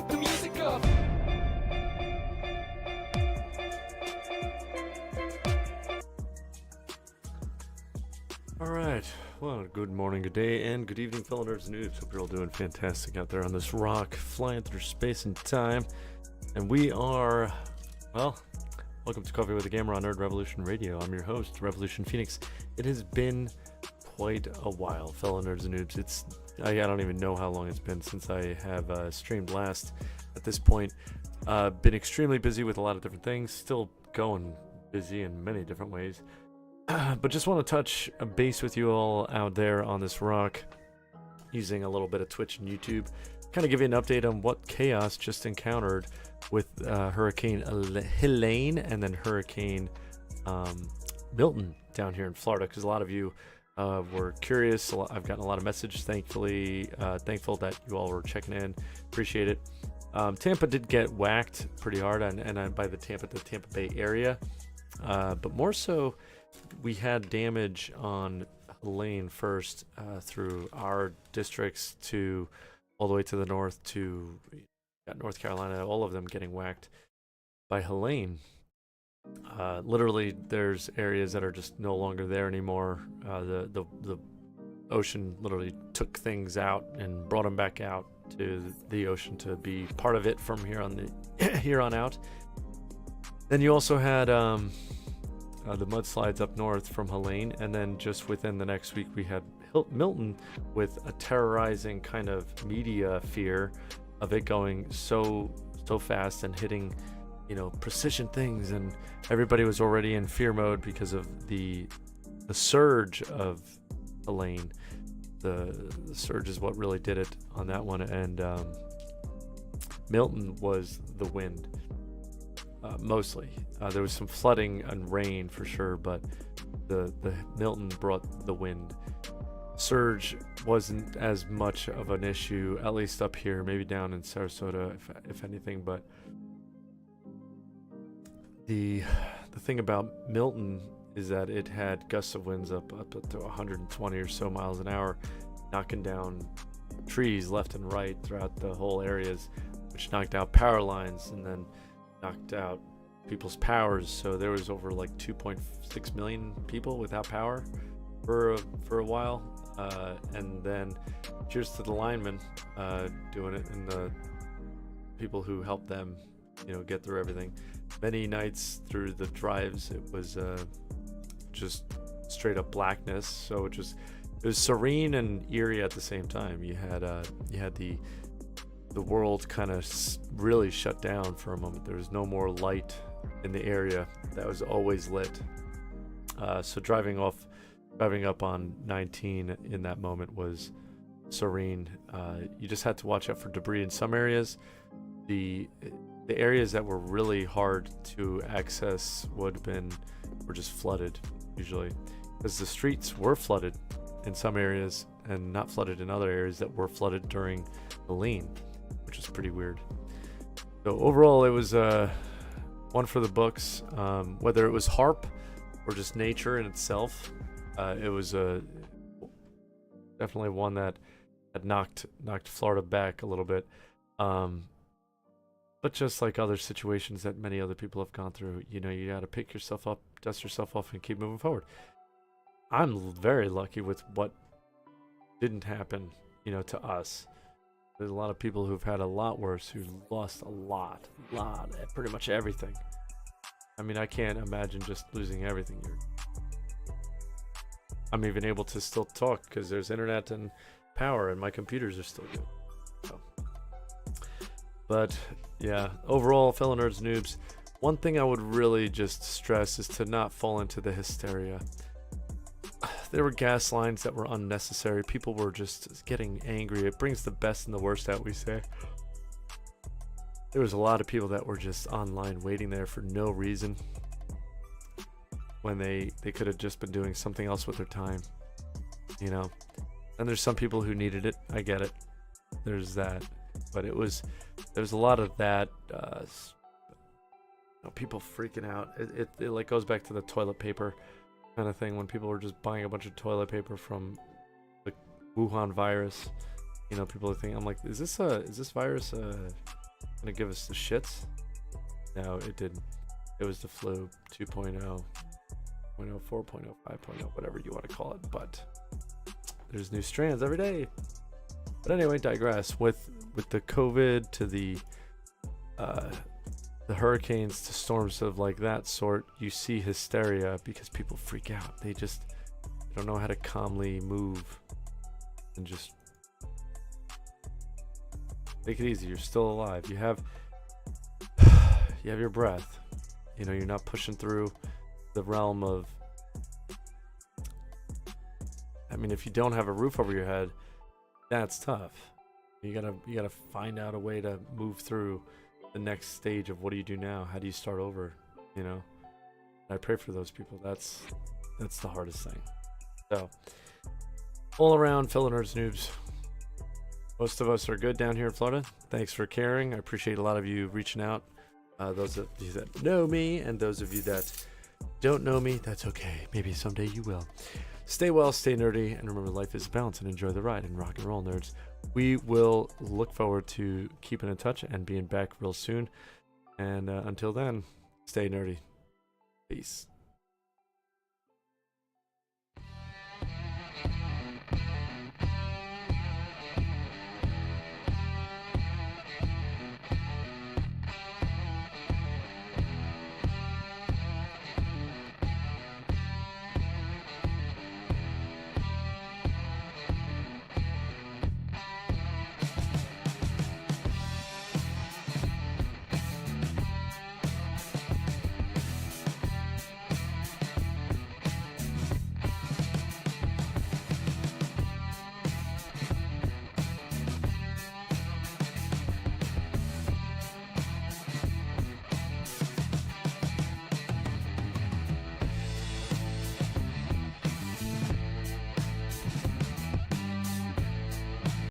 the music of. All right. Well, good morning, good day, and good evening, fellow nerds and noobs. Hope you're all doing fantastic out there on this rock, flying through space and time. And we are, well, welcome to Coffee with a Gamer on Nerd Revolution Radio. I'm your host, Revolution Phoenix. It has been quite a while, fellow nerds and noobs. I don't even know how long it's been since I have streamed last. At this point, been extremely busy with a lot of different things. Still going busy in many different ways. But just want to touch a base with you all out there on this rock, using a little bit of Twitch and YouTube. Kind of give you an update on what Chaos just encountered with Hurricane Helene and then Hurricane Milton down here in Florida, because a lot of you were curious. I've gotten a lot of messages, thankful that you all were checking in. Appreciate it. Tampa did get whacked pretty hard, and by the Tampa Bay area, but more so, we had damage on Helene first through our districts to all the way to the north to North Carolina, all of them getting whacked by Helene. Literally, there's areas that are just no longer there anymore. The ocean literally took things out and brought them back out to the ocean to be part of it from here on out. Then you also had the mudslides up north from Helene, and then just within the next week we had Milton with a terrorizing kind of media fear of it going so fast and hitting, precision things, and everybody was already in fear mode because of the surge of Helene. The surge is what really did it on that one, and Milton was the wind. Mostly. There was some flooding and rain for sure, but the Milton brought the wind. Surge wasn't as much of an issue, at least up here, maybe down in Sarasota, if anything. But the thing about Milton is that it had gusts of winds up to 120 or so miles an hour, knocking down trees left and right throughout the whole areas, which knocked out power lines and then knocked out people's powers. So there was over like 2.6 million people without power for a while, and then cheers to the linemen doing it, and the people who helped them get through everything. Many nights through the drives it was just straight up blackness, so it was serene and eerie at the same time. You had the world kind of really shut down for a moment. There was no more light in the area that was always lit. So driving up on 19 in that moment was serene. You just had to watch out for debris in some areas. The areas that were really hard to access were just flooded usually, because the streets were flooded in some areas and not flooded in other areas that were flooded during Helene, which is pretty weird. So overall, it was one for the books. Whether it was HAARP or just nature in itself, it was definitely one that had knocked Florida back a little bit. But just like other situations that many other people have gone through, you got to pick yourself up, dust yourself off, and keep moving forward. I'm very lucky with what didn't happen, to us. There's a lot of people who've had a lot worse, who lost a lot, pretty much everything. I mean, I can't imagine just losing everything. I'm even able to still talk because there's internet and power, and my computers are still good. So. But yeah, overall, fellow nerds, noobs, one thing I would really just stress is to not fall into the hysteria. There were gas lines that were unnecessary. People were just getting angry. It brings the best and the worst out, we say. There was a lot of people that were just online waiting there for no reason, when they could have just been doing something else with their time, And there's some people who needed it. I get it. There's that. But there was a lot of that, people freaking out. It like goes back to the toilet paper kind of thing, when people were just buying a bunch of toilet paper from the Wuhan virus. People are thinking, I'm like, is this virus gonna give us the shits. No, it didn't. It was the flu 2.0, 0.0, 4.0, 5.0, whatever you want to call it. But there's new strands every day. But anyway, digress. With the COVID to the hurricanes to storms of like that sort, you see hysteria because people freak out. They don't know how to calmly move and just take it easy. You're still alive. You have your breath. You know, you're not pushing through the realm of, I mean, if you don't have a roof over your head, that's tough. You gotta find out a way to move through the next stage of what do you do now? How do you start over? You know, I pray for those people. That's the hardest thing. So, all around, fellow nerds, noobs. Most of us are good down here in Florida. Thanks for caring. I appreciate a lot of you reaching out. Those of you that know me, and those of you that don't know me, that's okay. Maybe someday you will. Stay well, stay nerdy, and remember, life is a balance, and enjoy the ride. And rock and roll, nerds. We will look forward to keeping in touch and being back real soon. And until then, stay nerdy. Peace.